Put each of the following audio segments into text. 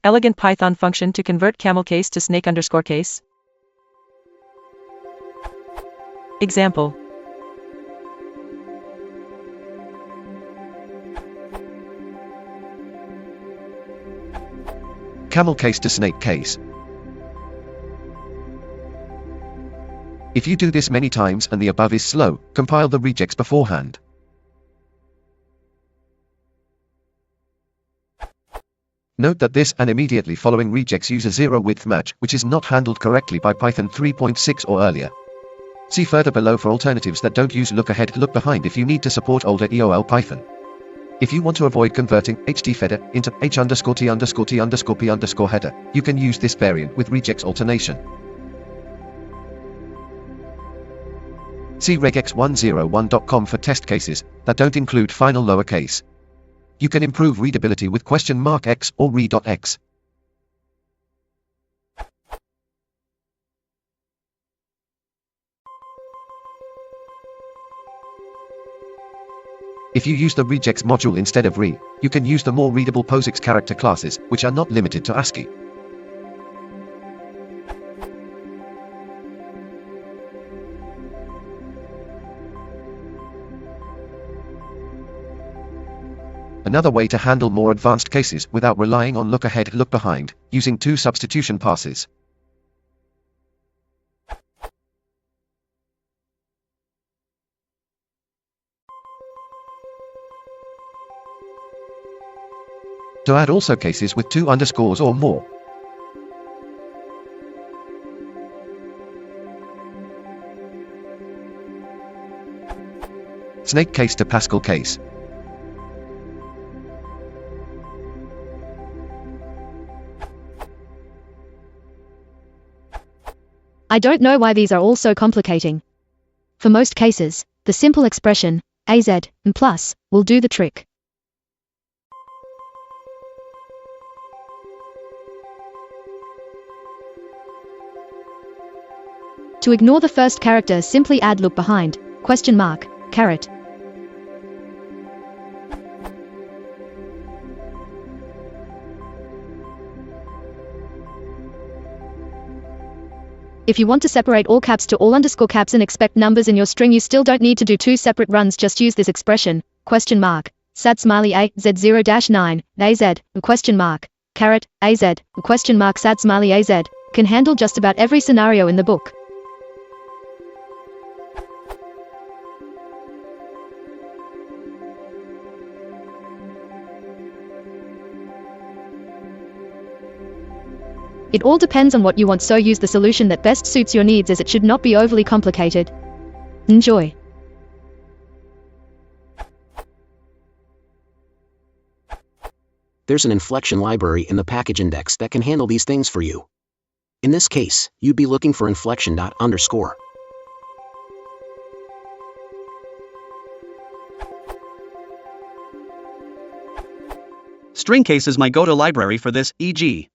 Elegant Python function to convert CamelCase to snake_case. Example. CamelCase to snake case. If you do this many times and the above is slow, compile the regex beforehand. Note that this and immediately following regex use a zero width match, which is not handled correctly by Python 3.6 or earlier. See further below for alternatives that don't use look ahead, look behind if you need to support older EOL Python. If you want to avoid converting htfeder into h_t_t_p_ header, you can use this variant with regex alternation. See regex101.com for test cases that don't include final lowercase. You can improve readability with $x or re.x. If you use the regex module instead of re, you can use the more readable POSIX character classes, which are not limited to ASCII. Another way to handle more advanced cases without relying on look ahead, look behind, using two substitution passes. To add also cases with two underscores or more. Snake case to Pascal case. I don't know why these are all so complicating. For most cases, the simple expression, AZ, and plus, will do the trick. To ignore the first character, simply add look behind, $caret. If you want to separate all caps to all underscore caps and expect numbers in your string, you still don't need to do two separate runs, just use this expression, sad smiley a z0-9, az, caret, az, sad smiley az, can handle just about every scenario in the book. It all depends on what you want, so use the solution that best suits your needs, as it should not be overly complicated. Enjoy. There's an inflection library in the package index that can handle these things for you. In this case, you'd be looking for inflection dot underscore. Stringcase is my go-to library for this, e.g.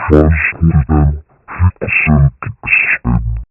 Faz com